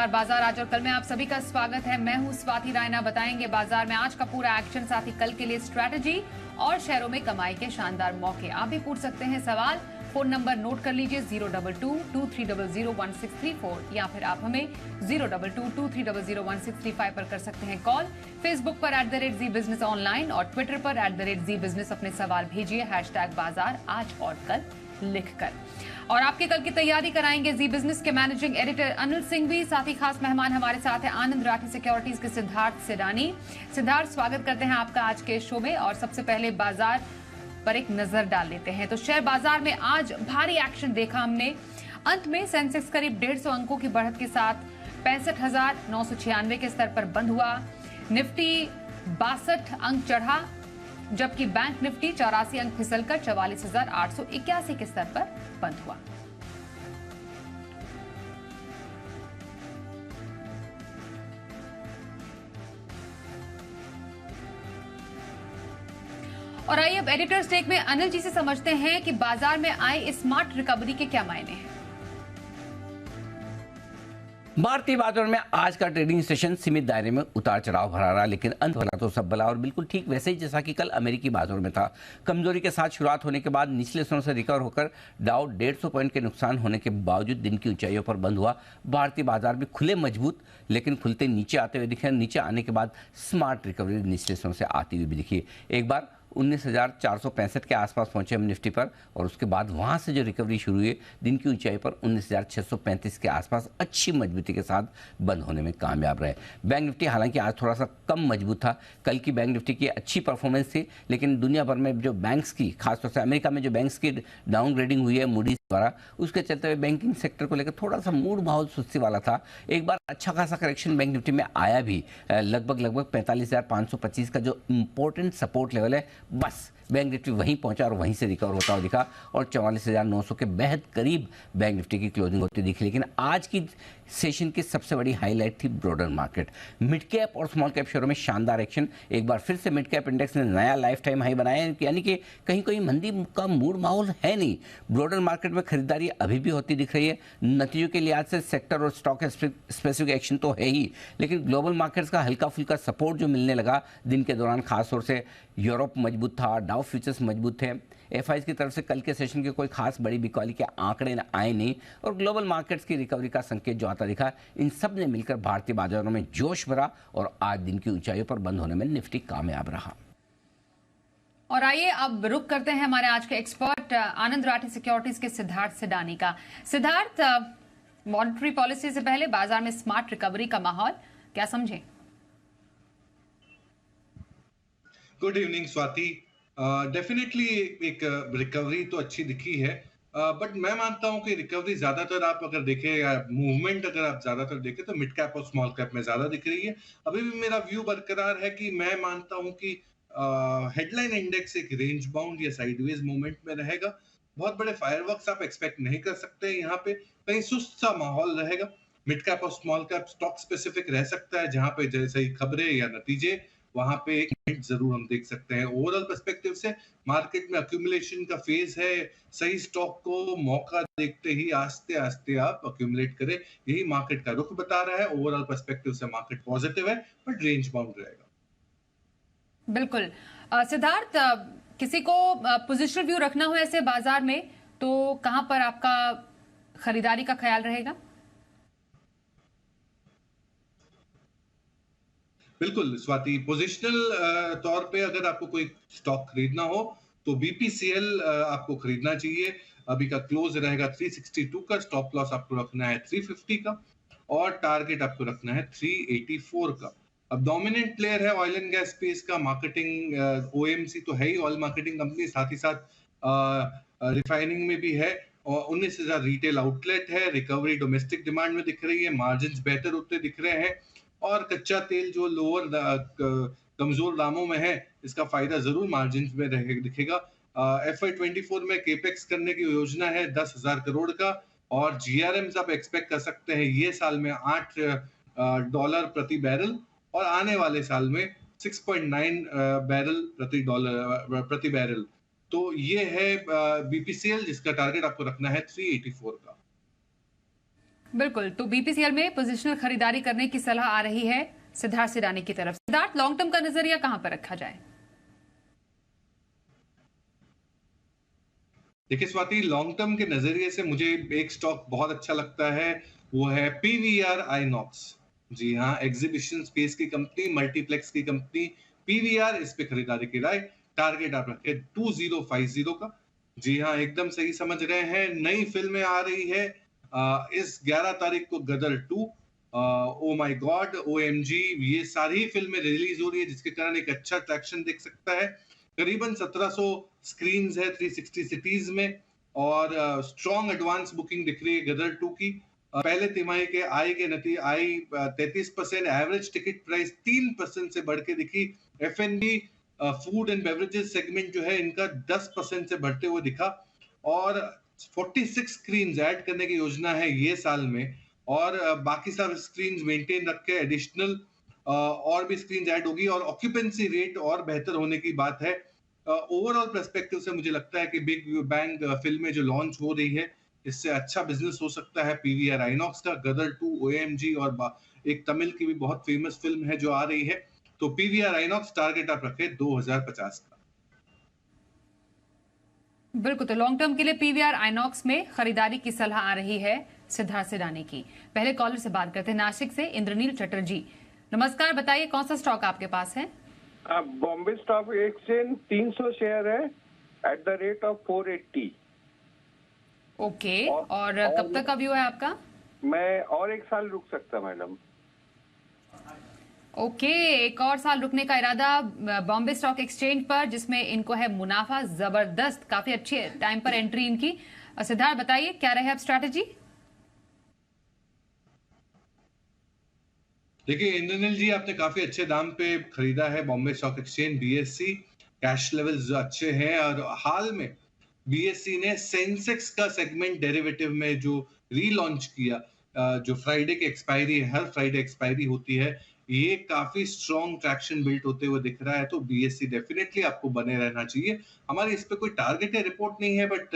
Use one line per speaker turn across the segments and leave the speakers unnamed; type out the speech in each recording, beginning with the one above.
नमस्कार। बाजार आज और कल में आप सभी का स्वागत है। मैं हूं स्वाति रायना। बताएंगे बाजार में आज का पूरा एक्शन, साथ ही कल के लिए स्ट्रैटेजी और शेयरों में कमाई के शानदार मौके। आप भी पूछ सकते हैं सवाल। फोन नंबर नोट कर लीजिए 022-2300-1634 या फिर आप हमें 022-2300-1635 पर कर सकते हैं कॉल। फेसबुक पर @ZEE बिजनेस ऑनलाइन और ट्विटर पर @ZEE बिजनेस अपने सवाल भेजिए #बाजार आज और कल लिखकर। और आपके कल की तैयारी कराएंगे जी बिजनेस के मैनेजिंग एडिटर अनिल सिंघवी। साथ ही खास मेहमान हमारे साथ हैं आनंद राठी सिक्योरिटीज के सिद्धार्थ सिडानी। सिद्धार्थ, स्वागत करते हैं आपका आज के शो में। और सबसे पहले बाजार पर एक नजर डाल लेते हैं। तो शेयर बाजार में आज भारी एक्शन देखा हमने। अंत में सेंसेक्स करीब 150 अंकों की बढ़त के साथ 65,996 के स्तर पर बंद हुआ। निफ्टी 62 अंक चढ़ा, जबकि बैंक निफ्टी 84 अंक फिसलकर 44,881 के स्तर पर बंद हुआ। और आइए अब एडिटर्स टेक में अनिल जी से समझते हैं कि बाजार में आए स्मार्ट रिकवरी के क्या मायने हैं।
भारतीय बाजार में आज का ट्रेडिंग सेशन सीमित दायरे में उतार चढ़ाव भरा रहा, लेकिन अंत भला तो सब भला और बिल्कुल ठीक वैसे ही जैसा कि कल अमेरिकी बाजार में था। कमजोरी के साथ शुरुआत होने के बाद निचले स्तरों से रिकवर होकर डाउ 150 पॉइंट के नुकसान होने के बावजूद दिन की ऊंचाइयों पर बंद हुआ। भारतीय बाजार भी खुले मजबूत, लेकिन खुलते नीचे आते हुए दिखे। नीचे आने के बाद स्मार्ट रिकवरी निचले स्तरों से आती हुई भी दिखी। एक बार 19,465 के आसपास पहुंचे हम निफ्टी पर, और उसके बाद वहां से जो रिकवरी शुरू हुई दिन की ऊंचाई पर 19,635 के आसपास अच्छी मजबूती के साथ बंद होने में कामयाब रहे। बैंक निफ्टी हालांकि आज थोड़ा सा कम मजबूत था। कल की बैंक निफ्टी की अच्छी परफॉर्मेंस थी, लेकिन दुनिया भर में जो बैंक्स की, खासतौर से अमेरिका में जो बैंक्स की डाउनग्रेडिंग हुई है मूडीज द्वारा, उसके चलते हुए बैंकिंग सेक्टर को लेकर थोड़ा सा मूड माहौल सुस्ती वाला था। एक बार अच्छा खासा करेक्शन बैंक निफ्टी में आया भी, लगभग 45,525 का जो इंपॉर्टेंट सपोर्ट लेवल है, बस बैंक निफ्टी वहीं पहुंचा और वहीं से रिकवर होता हुआ दिखा और 44,900 के बेहद करीब बैंक निफ्टी की क्लोजिंग होती दिखी। लेकिन आज की सेशन की सबसे बड़ी हाईलाइट थी ब्रॉडर मार्केट। मिड कैप और स्मॉल कैप शेयरों में शानदार एक्शन। एक बार फिर से मिड कैप इंडेक्स ने नया लाइफ टाइम हाई बनाया, यानी कि कहीं कोई मंदी का मूड माहौल है नहीं। ब्रॉडर मार्केट में खरीदारी अभी भी होती दिख रही है। नतीजों के लिहाज से सेक्टर और स्टॉक स्पेसिफिक एक्शन तो है ही, लेकिन ग्लोबल मार्केट्स का हल्का फुल्का सपोर्ट जो मिलने लगा दिन के दौरान, खासतौर से यूरोप मजबूत था, डाउ फ्यूचर्स मजबूत थे। एफआईज की तरफ से कल के सेशन के कोई खास बड़ी बिकवाली के आंकड़े आए नहीं, और ग्लोबल मार्केट्स की रिकवरी का संकेत जो आता दिखा, इन सब ने मिलकर भारतीय बाजारों में जोश भरा और आज दिन की ऊंचाइयों पर बंद होने में निफ्टी कामयाब रहा।
और आइए अब रुक करते हैं हमारे आज के एक्सपर्ट आनंद राठी सिक्योरिटीज के सिद्धार्थ सिडानी का। सिद्धार्थ, मॉनेटरी पॉलिसी से पहले बाजार में स्मार्ट रिकवरी का माहौल क्या समझें?
Good evening Swati. डेफिनेटली एक रिकवरी तो अच्छी दिखी है, बट मैं मानता हूं कि रिकवरी ज्यादातर आप अगर देखें या मूवमेंट अगर आप ज्यादातर देखें तो मिड कैप और स्मॉल कैप में ज्यादा दिख रही है। अभी भी मेरा व्यू बरकरार है कि मैं मानता हूं कि हेडलाइन इंडेक्स एक रेंज बाउंड या साइडवेज मूवमेंट में रहेगा। बहुत बड़े फायरवर्क्स आप एक्सपेक्ट नहीं कर सकते। यहाँ पे कहीं सुस्त सा माहौल रहेगा। मिड कैप और स्मॉल कैप स्टॉक स्पेसिफिक रह सकता है, जहां पे जैसे ही खबरें या नतीजे, वहां पे एक हिट जरूर हम देख सकते हैं। ओवरऑल पर्सपेक्टिव से मार्केट में अक्यूमुलेशन का फेज है। सही स्टॉक को मौका देखते ही आस्ते आस्ते आप अक्यूमुलेट करें, यही मार्केट का रुख बता रहा है। ओवरऑल पर्सपेक्टिव से मार्केट पॉजिटिव है, बट रेंज बाउंड रहेगा।
बिल्कुल। सिद्धार्थ, किसी को पोजिशनल व्यू रखना हो ऐसे बाजार में तो कहां पर आपका खरीदारी का ख्याल रहेगा?
बिल्कुल स्वाति, पोजिशनल तौर पे अगर आपको कोई स्टॉक खरीदना हो तो बीपीसीएल आपको खरीदना चाहिए। अभी का क्लोज रहेगा 362 का, स्टॉप लॉस आपको रखना है 350 का और टारगेट आपको रखना है 384 का। अब डोमिनेंट प्लेयर है ऑयल एंड गैस स्पेस का। मार्केटिंग ओएमसी तो है ही, ऑयल मार्केटिंग कंपनी, साथ ही साथ रिफाइनिंग में भी है और 19,000 रिटेल आउटलेट है। रिकवरी डोमेस्टिक डिमांड में दिख रही है, मार्जिन्स बेहतर होते दिख रहे हैं और कच्चा तेल जो लोअर कमजोर दामों में है, इसका फायदा जरूर मार्जिन में दिखेगा। FY24 में केपेक्स करने की योजना है 10,000 करोड़ का और जीआरएम्स आप एक्सपेक्ट कर सकते हैं ये साल में $8 प्रति बैरल और आने वाले साल में 6.9 बैरल प्रति बैरल। तो ये है बीपीसीएल, जिसका टारगेट आपको रखना है 384 का।
बिल्कुल, तो बीपीसीएल में पोजिशनल खरीदारी करने की सलाह आ रही है सिद्धार्थ सिडानी की तरफ। सिद्धार्थ, लॉन्ग टर्म का नजरिया कहां पर रखा जाए?
देखिए स्वाति, लॉन्ग टर्म के नजरिए से मुझे एक स्टॉक बहुत अच्छा लगता है, वो है पीवीआर आइनॉक्स। जी हाँ, एग्जीबिशन स्पेस की कंपनी, मल्टीप्लेक्स की कंपनी पीवीआर, इस पे खरीदारी की राय। टारगेट आप रखें 2050 का। जी हाँ, एकदम सही समझ रहे हैं। नई फिल्में आ रही है इस 11 तारीख को, गदर 2, ओ माय गॉड, ओएमजी, ये सारी फिल्में रिलीज हो रही है, जिसके कारण एक अच्छा ट्रैक्शन दिख सकता है। करीबन 1700 स्क्रीन्स है 360 सिटीज में, और स्ट्रॉन्ग एडवांस बुकिंग दिख रही है गदर 2 की। पहले तिमाही के आय के नतीजे, आय 33%, एवरेज टिकट प्राइस 3% से बढ़ के दिखी। एफएनबी, फूड एंड बेवरेजेस सेगमेंट जो है, इनका 10% से बढ़ते हुए दिखा, और 46 स्क्रीन्स ऐड करने की योजना है ये साल में, और बाकी सब स्क्रीन्स मेंटेन रख के एडिशनल और भी स्क्रीन्स ऐड होगी, और ऑक्यूपेंसी रेट और बेहतर होने की बात है। ओवरऑल पर्सपेक्टिव से मुझे लगता है कि बिग बैंग फिल्में जो लॉन्च हो रही है, इससे अच्छा बिजनेस हो सकता है पीवीआर आइनॉक्स का। गदर 2, ओएमजी, और एक तमिल की भी बहुत फेमस फिल्म है जो आ रही है। तो पीवीआर आइनॉक्स टारगेट आप रखें 2050 का।
बिल्कुल, तो लॉन्ग टर्म के लिए पीवीआर आइनॉक्स में खरीदारी की सलाह आ रही है सिद्धार्थ सिडानी की। पहले कॉलर से बात करते हैं, नासिक से इंद्रनील चटर्जी। नमस्कार, बताइए कौन सा स्टॉक आपके पास है?
बॉम्बे स्टॉक एक्सचेंज 300 शेयर है at the rate of 480।
Okay, और कब तक का व्यू है आपका?
मैं और एक साल रुक सकता मैडम।
ओके, एक और साल रुकने का इरादा बॉम्बे स्टॉक एक्सचेंज पर, जिसमें इनको है मुनाफा जबरदस्त, काफी अच्छे टाइम पर एंट्री इनकी। सिद्धार्थ, बताइए क्या रहे अब स्ट्रैटेजी?
देखिए इंद्रनील जी, आपने काफी अच्छे दाम पे खरीदा है Bombay stock exchange, BSc. Cash levels अच्छे हैं, और हाल में बीएससी ने सेंसेक्स का सेगमेंट डेरिवेटिव में जो रीलॉन्च किया, जो फ्राइडे की एक्सपायरी, हर फ्राइडे एक्सपायरी होती है, ये काफी स्ट्रॉन्ग ट्रैक्शन बिल्ड होते हुए दिख रहा है। तो बीएससी डेफिनेटली आपको बने रहना चाहिए। हमारे इस पे कोई टारगेट है, रिपोर्ट नहीं है, बट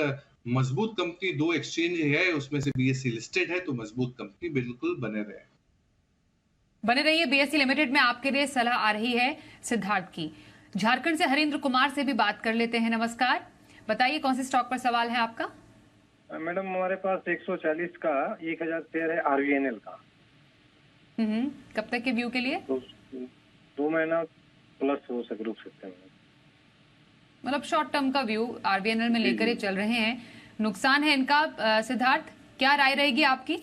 मजबूत कंपनी, 2 एक्सचेंज है उसमें से बीएससी लिस्टेड है, तो मजबूत कंपनी, बिल्कुल बने रहे।
बने रहिए बीएससी लिमिटेड में। आपके लिए सलाह आ रही है सिद्धार्थ की। झारखंड से हरिंद्र कुमार से भी बात कर लेते हैं। नमस्कार, बताइए कौन से स्टॉक पर सवाल है आपका?
मैडम, हमारे पास 140 का 1000 शेयर है आरवीएनएल का।
कब तक के व्यू के लिए?
तो 2 महीना प्लस हो सके, रुक सकते हैं।
मतलब शॉर्ट टर्म का व्यू आरबीएनएल में लेकर ही चल रहे हैं। नुकसान है इनका। सिद्धार्थ, क्या राय रहेगी आपकी?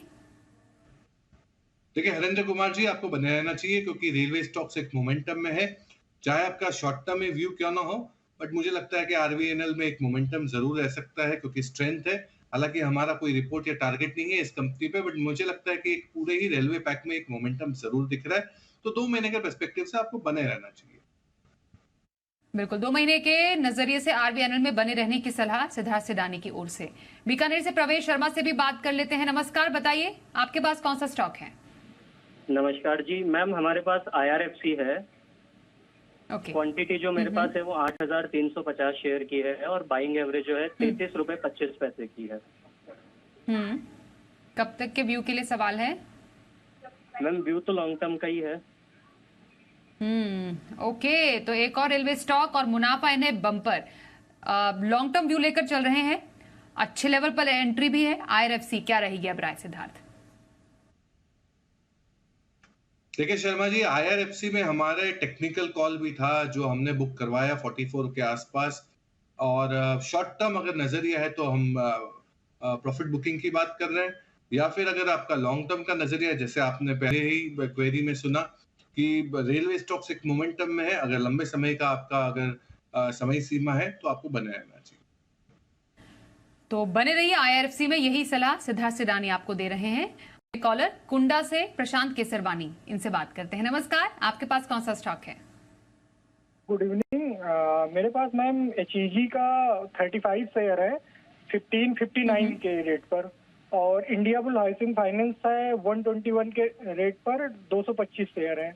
देखिए हरिंद्र कुमार जी, आपको बने रहना चाहिए, क्योंकि रेलवे स्टॉक्स एक मोमेंटम में है। चाहे आपका शॉर्ट टर्म में व्यू क्यों ना हो, बट मुझे लगता है कि आरवीएनएल में एक मोमेंटम जरूर रह सकता है, क्योंकि स्ट्रेंथ है। हालांकि हमारा कोई रिपोर्ट या टारगेट नहीं है इस कंपनी पे, बट मुझे लगता है कि एक पूरे ही रेलवे पैक में एक मोमेंटम जरूर दिख रहा है। तो 2 महीने के पर्सपेक्टिव से आपको बने रहना चाहिए।
बिल्कुल, 2 महीने के नजरिए से आरबीएनएल में बने रहने की सलाह सिद्धार्थ सिडानी की ओर से। बीकानेर से प्रवेश शर्मा से भी बात कर लेते हैं। नमस्कार, बताइए आपके पास कौन सा स्टॉक है?
नमस्कार जी मैम, हमारे पास आईआरएफसी है।
ओके,
क्वांटिटी जो मेरे पास है वो 8350 शेयर की है, और बाइंग एवरेज जो है 33 रुपए 25 पैसे की है।
कब तक के व्यू के लिए सवाल है?
मैम, व्यू तो लॉन्ग टर्म का ही है।
ओके, तो एक और रेलवे स्टॉक और मुनाफा इन्हें बम्पर, लॉन्ग टर्म व्यू लेकर चल रहे हैं। अच्छे लेवल पर एंट्री भी है। आईआरएफसी क्या रहेगी अब राय सिद्धार्थ?
देखिए शर्मा जी, आईआरएफसी में हमारे टेक्निकल कॉल भी था, जो हमने बुक करवाया 44 के आसपास। और शॉर्ट टर्म अगर नजरिया है तो हम प्रॉफिट बुकिंग की बात कर रहे हैं, या फिर अगर आपका लॉन्ग टर्म का नजरिया है, जैसे आपने पहले ही क्वेरी में सुना कि रेलवे स्टॉक्स एक मोमेंटम में है, अगर लंबे समय का आपका अगर समय सीमा है, तो आपको बने रहना चाहिए।
तो बने रहिए आईआरएफसी में, यही सलाह सिद्धार्थ सिडानी आपको दे रहे हैं। कॉलर कुंडा से प्रशांत केसरवानी, इनसे बात करते हैं। नमस्कार, आपके पास कौन सा स्टॉक है?
Good evening. मेरे पास मैम एचईजी का 35 शेयर है 1559 के रेट पर, और इंडिया बुल हाउसिंग फाइनेंस है 121 के रेट पर 225 शेयर है।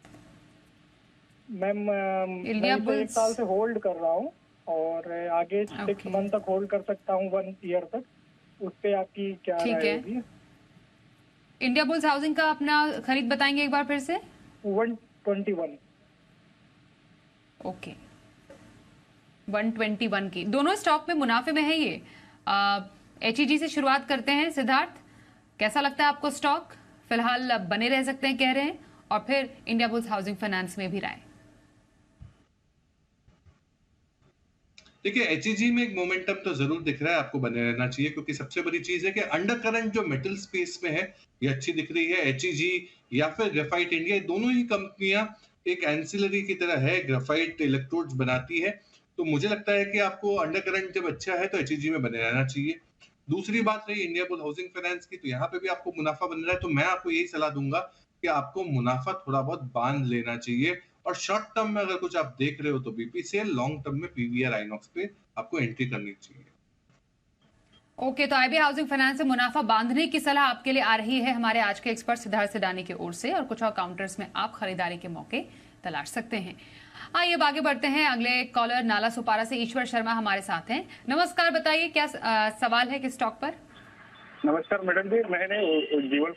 मैम, मैं इसे 1 साल से होल्ड कर रहा हूँ, और आगे 6 मंथ तक होल्ड कर सकता हूँ, 1 ईयर तक। उस पे आपकी क्या राय होगी?
इंडिया बुल्स हाउसिंग का अपना खरीद बताएंगे एक बार फिर से?
121।
ओके, 121 की। दोनों स्टॉक में मुनाफे में है ये। HEG से शुरुआत करते हैं। सिद्धार्थ, कैसा लगता है आपको स्टॉक? फिलहाल बने रह सकते हैं कह रहे हैं, और फिर इंडिया बुल्स हाउसिंग फाइनेंस में भी राय।
देखिए, HEG में एक मोमेंटम तो जरूर दिख रहा है, आपको बने रहना चाहिए, क्योंकि सबसे बड़ी चीज है कि अंडर करंट जो मेटल स्पेस में है ये अच्छी दिख रही है। HEG या फिर ग्रेफाइट इंडिया, दोनों ही कंपनियां एक एंसिलरी की तरह है, ग्रेफाइट इलेक्ट्रोड्स बनाती है। तो मुझे लगता है कि आपको अंडर करंट जब अच्छा है तो HEG में बने रहना चाहिए। दूसरी बात रही इंडिया बुल्स हाउसिंग फाइनेंस की, तो यहाँ पे भी आपको मुनाफा बन रहा है, तो मैं आपको यही सलाह दूंगा कि आपको मुनाफा थोड़ा बहुत बांध लेना चाहिए, और शॉर्ट टर्म में अगर कुछ आप देख रहे हो तो BPCL, लॉन्ग टर्म में PVR आइनॉक्स पे आपको एंट्री करनी चाहिए।
ओके, तो IB हाउसिंग फाइनेंस से मुनाफा बांधने की सलाह आपके लिए आ रही है हमारे आज के एक्सपर्ट सिद्धार्थ सिडानी की ओर से, और कुछ और काउंटर्स में आप खरीदारी के मौके तलाश सकते हैं। आइए अब आगे बढ़ते हैं। अगले कॉलर नाला सुपारा से ईश्वर शर्मा हमारे साथ हैं। नमस्कार, बताइए क्या सवाल है किस स्टॉक पर?
नमस्कार मैडम जी, मैंने उज्जीवन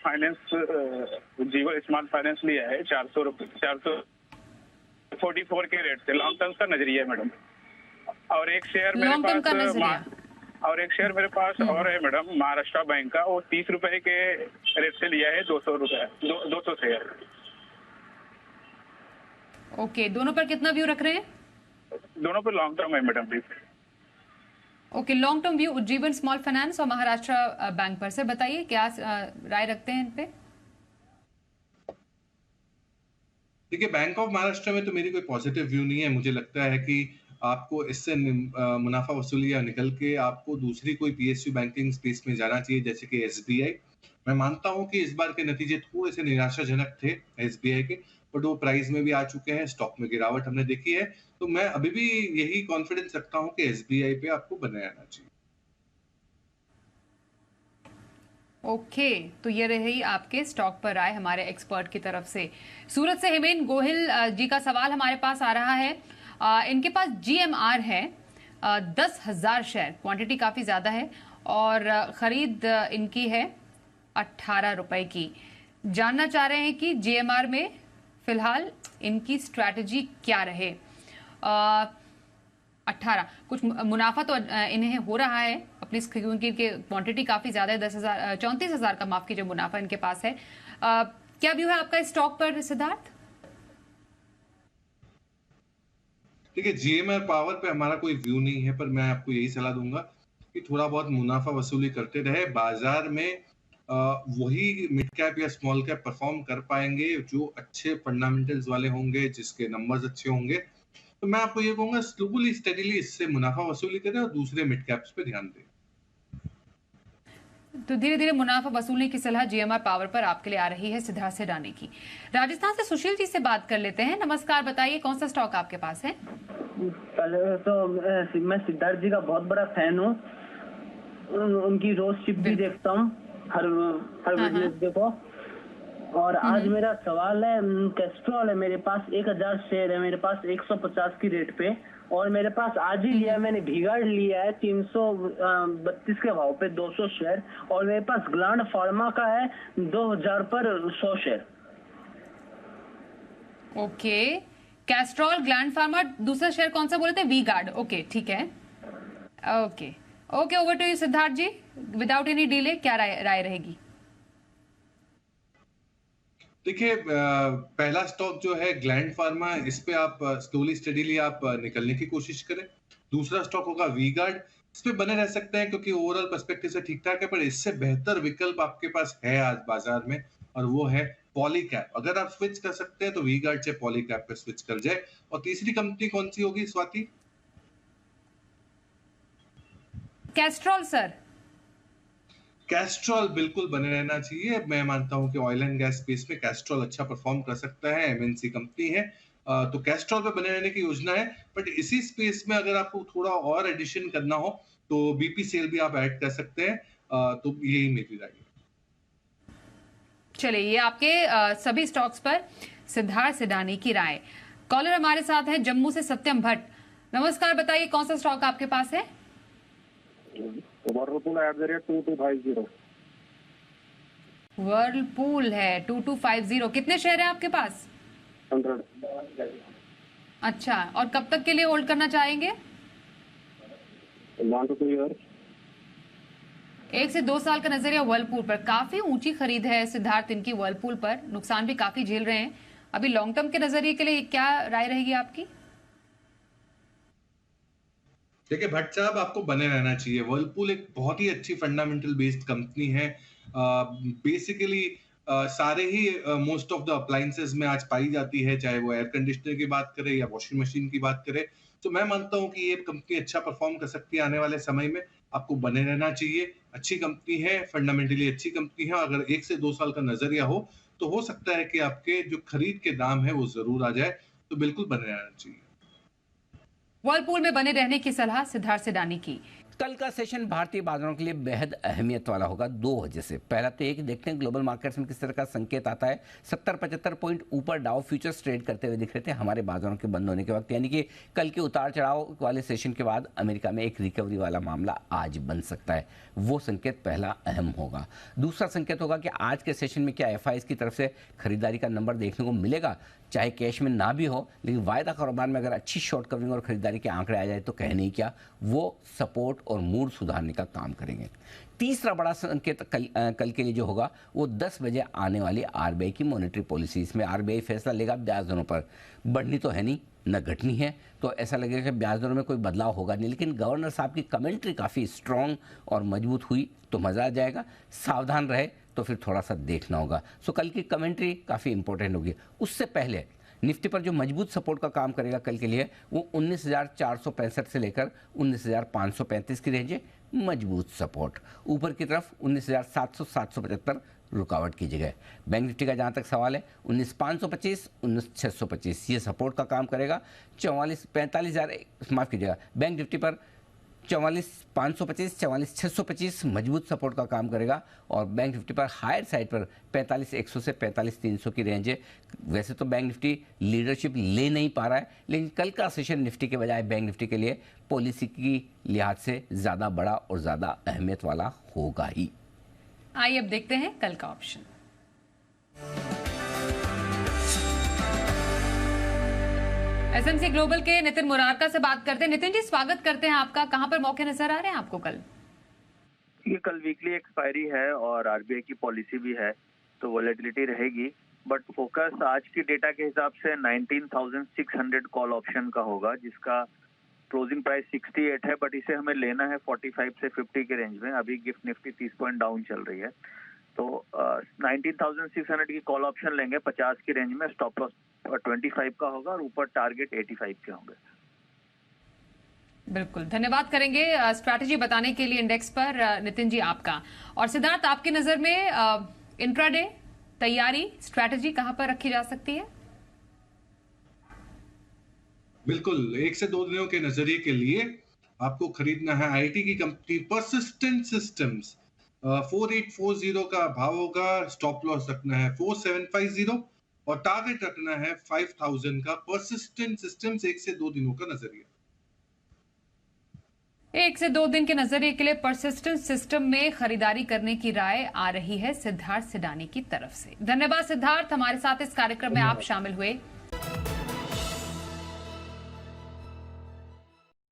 स्मॉल फाइनेंस लिया है 444 के रेट से। लॉन्ग टर्म का नजरिया है मैडम, और एक शेयर मेरे पास और है मैडम महाराष्ट्र बैंक का, वो 30 रुपए के रेट से लिया है, 200 शेयर।
ओके, दोनों पर कितना व्यू रख रहे हैं?
दोनों पर लॉन्ग टर्म है madam ji.
Okay, long term view Ujjivan small finance और महाराष्ट्र बैंक पर। से बताइए क्या राय रखते हैं इन पे?
देखिए, बैंक ऑफ महाराष्ट्र में तो मेरी कोई पॉजिटिव व्यू नहीं है। मुझे लगता है कि आपको इससे मुनाफा वसूली या निकल के आपको दूसरी कोई PSU बैंकिंग स्पेस में जाना चाहिए, जैसे कि SBI। मैं मानता हूं कि इस बार के नतीजे थोड़े से निराशाजनक थे SBI के, बट वो प्राइस में भी आ चुके हैं, स्टॉक में गिरावट हमने देखी है, तो मैं अभी भी यही कॉन्फिडेंस रखता हूं कि SBI पे आपको बने रहना चाहिए।
ओके, तो ये रही आपके स्टॉक पर राय हमारे एक्सपर्ट की तरफ से। सूरत से हेमेन गोहिल जी का सवाल हमारे पास आ रहा है। इनके पास GMR है 10,000 शेयर, क्वांटिटी काफी ज्यादा है, और खरीद इनकी है 18 रुपए की। जानना चाह रहे हैं कि GMR में फिलहाल इनकी स्ट्रैटेजी क्या रहे। 18 कुछ मुनाफा तो इन्हें हो रहा है अपनी, क्योंकि क्वांटिटी काफी ज्यादा है, 34,000 का माफ कीजिए मुनाफा इनके पास है। क्या व्यू है आपका इस स्टॉक पर सिद्धार्थ?
देखिए, GMR पावर पे हमारा कोई व्यू नहीं है, पर मैं आपको यही सलाह दूंगा कि थोड़ा बहुत मुनाफा वसूली करते रहे। बाजार में वही मिड कैप या स्मॉल कैप परफॉर्म कर पाएंगे जो अच्छे फंडामेंटल्स वाले होंगे, जिसके नंबर्स अच्छे होंगे। तो मैं आपको ये कहूंगा स्लोली स्टेडीली इससे मुनाफा वसूली करें और दूसरे मिड कैप्स पे ध्यान दें।
तो धीरे धीरे मुनाफा वसूलने की सलाह GMR पावर पर आपके लिए आ रही है सिद्धार्थ सिडानी की। राजस्थान से सुशील जी से बात कर लेते हैं। नमस्कार, बताइए कौन सा स्टॉक आपके पास है?
पहले तो मैं सिद्धार्थ जी का बहुत बड़ा फैन हूँ, उनकी रोज शिप भी देखता हूँ, हर बिजनेस देखो। और आज मेरा सवाल है, कैस्ट्रॉल है मेरे पास, 1000 शेयर है मेरे पास 150 की रेट पे, और मेरे पास आज ही लिया मैंने वी-गार्ड लिया है 332 के भाव पे 200 शेयर, और मेरे पास ग्लैंड फार्मा का है 2000 पर 100 share.
Okay, Castrol, Gland Pharma, दूसरा शेयर कौन सा बोले थे? वी-गार्ड। ओके, ठीक है। Okay, over to you Siddharth ji, without any delay क्या राय रहेगी?
देखिए, पहला स्टॉक जो है ग्लैंड फार्मा, इस पे आप स्लोली स्टडीली आप निकलने की कोशिश करें। दूसरा स्टॉक होगा वी-गार्ड, इस पे बने रह सकते हैं क्योंकि ओवरऑल पर्सपेक्टिव से ठीक ठाक है, पर इससे बेहतर विकल्प आपके पास है आज बाजार में, और वो है पॉलीकैप। अगर आप स्विच कर सकते हैं तो वी-गार्ड से पॉलीकैप पे स्विच कर जाए। और तीसरी कंपनी कौन सी होगी स्वाति?
Castrol sir.
कैस्ट्रॉल बिल्कुल बने रहना चाहिए। मैं मानता हूं कि ऑयल एंड गैस स्पेस में कैस्ट्रॉल अच्छा परफॉर्म कर सकता है, MNC कंपनी है, तो कैस्ट्रॉल पे बने रहने की योजना है। बट इसी स्पेस में अगर आपको थोड़ा और एडिशन करना हो तो BPCL भी आप ऐड कर सकते हैं, तो यही मेरी राय है।
चलिए, ये आपके सभी स्टॉक्स पर सिद्धार्थ सिडानी की राय। कॉलर हमारे साथ हैं जम्मू से सत्यम भट्ट। नमस्कार, बताइए कौन सा स्टॉक आपके पास है?
Whirlpool @ 2250।
वर्लपूल है 2250। कितने शेयर है आपके पास?
100।
अच्छा, और कब तक के लिए होल्ड करना चाहेंगे?
1 to 2 years।
1 से 2 साल का नजरिया वर्लपूल पर। काफी ऊंची खरीद है सिद्धार्थ इनकी वर्लपूल पर, नुकसान भी काफी झेल रहे हैं। अभी लॉन्ग टर्म के नजरिए के लिए क्या राय रहेगी आपकी?
देखिए भट्ट साहब, आपको बने रहना चाहिए। वर्लपूल एक बहुत ही अच्छी फंडामेंटल बेस्ड कंपनी है। बेसिकली सारे ही मोस्ट ऑफ द अप्लायंसेस में आज पाई जाती है, चाहे वो एयर कंडीशनर की बात करें या वॉशिंग मशीन की बात करें। तो मैं मानता हूं कि ये कंपनी अच्छा परफॉर्म कर सकती है आने वाले समय में। आपको बने रहना चाहिए। अच्छी कंपनी है, फंडामेंटली अच्छी कंपनी है। अगर 1 से 2 साल का नजरिया हो तो हो सकता है कि आपके जो खरीद के दाम है वो जरूर आ जाए। तो बिल्कुल बने रहना चाहिए।
वर्लपूल में बने रहने की सलाह सिद्धार्थ सिडानी की।
कल का सेशन भारतीय बाजारों के लिए बेहद अहमियत वाला होगा 2 वजह से। पहला तो एक देखते हैं ग्लोबल मार्केट्स में किस तरह का संकेत आता है। 70-75 पॉइंट ऊपर डाउ फ्यूचर्स ट्रेड करते हुए दिख रहे थे हमारे बाजारों के बंद होने के वक्त, यानी कि कल के उतार चढ़ाव वाले सेशन के बाद अमेरिका में एक रिकवरी वाला मामला आज बन सकता है। वो संकेत पहला अहम होगा। दूसरा संकेत होगा कि आज के सेशन में क्या एफआईज की तरफ से खरीदारी का नंबर देखने को मिलेगा, चाहे कैश में ना भी हो, लेकिन वायदा कारोबार में अगर अच्छी शॉर्ट कवरिंग और खरीदारी के आंकड़े आ जाए तो कहने ही क्या, वो सपोर्ट और मूड सुधारने का काम करेंगे। तीसरा बड़ा संकेत कल के लिए जो होगा वो 10 बजे आने वाली आरबीआई की मॉनेटरी पॉलिसी। इसमें आरबीआई फैसला लेगा ब्याज दरों पर। बढ़नी तो है नहीं, न घटनी है, तो ऐसा लगेगा कि ब्याज दरों में कोई बदलाव होगा नहीं। लेकिन गवर्नर साहब की कमेंट्री काफ़ी स्ट्रॉन्ग और मजबूत हुई तो मज़ा आ जाएगा। सावधान रहे तो फिर थोड़ा सा देखना होगा। सो कल की कमेंट्री काफ़ी इंपॉर्टेंट होगी। उससे पहले निफ्टी पर जो मजबूत सपोर्ट का काम करेगा कल के लिए वो 19,465 से लेकर 19,535 की रेंज है मजबूत सपोर्ट। ऊपर की तरफ 19,700-775 रुकावट की जगह। बैंक निफ्टी का जहाँ तक सवाल है 19,525 19,625 ये सपोर्ट का काम करेगा। 45,000 माफ़ कीजिएगा, बैंक निफ्टी पर 44,525 44,625 मजबूत सपोर्ट का काम करेगा और बैंक निफ्टी पर हायर साइड पर 45,100 से 45,300 की रेंज है। वैसे तो बैंक निफ्टी लीडरशिप ले नहीं पा रहा है, लेकिन कल का सेशन निफ्टी के बजाय बैंक निफ्टी के लिए पॉलिसी की लिहाज से ज़्यादा बड़ा और ज़्यादा अहमियत वाला होगा ही।
आइए अब देखते हैं कल का ऑप्शन। एसएमसी ग्लोबल के नितिन मुरारका से बात करते हैं। नितिन जी, स्वागत करते हैं आपका। कहां पर मौके नजर आ रहे हैं आपको कल?
ये कल वीकली एक्सपायरी है और आरबीआई की पॉलिसी भी है, तो वोलेटिलिटी रहेगी। बट फोकस आज की डेटा के हिसाब से 19,600 कॉल ऑप्शन का होगा, जिसका क्लोजिंग प्राइस 68 है, बट इसे हमें लेना है 45 से 50 के रेंज में। अभी गिफ्ट निफ्टी 30 पॉइंट डाउन चल रही है, तो 19,600 की कॉल ऑप्शन लेंगे 50 की रेंज में। स्टॉप लॉस 25 का होगा और ऊपर टारगेट 85 के होंगे।
बिल्कुल, धन्यवाद करेंगे स्ट्रैटेजी बताने के लिए इंडेक्स पर नितिन जी आपका। और सिद्धार्थ, आपकी नजर में इंट्राडे तैयारी स्ट्रैटेजी कहां पर रखी जा सकती है?
बिल्कुल, 1 से 2 दिनों के नजरिए के लिए आपको खरीदना है आईटी की कंपनी परसिस्टेंट सिस्टम्स। 4840 का भाव होगा। स्टॉप लॉस रखना है 4750 और टारगेट रखना है 5000 का। परसिस्टेंट सिस्टम्स 1 से 2 दिनों का नजरिया।
1 से 2 दिन के नजरिए के लिए परसिस्टेंट सिस्टम में खरीदारी करने की राय आ रही है सिद्धार्थ सिडानी की तरफ से। धन्यवाद सिद्धार्थ, हमारे साथ इस कार्यक्रम में आप शामिल हुए।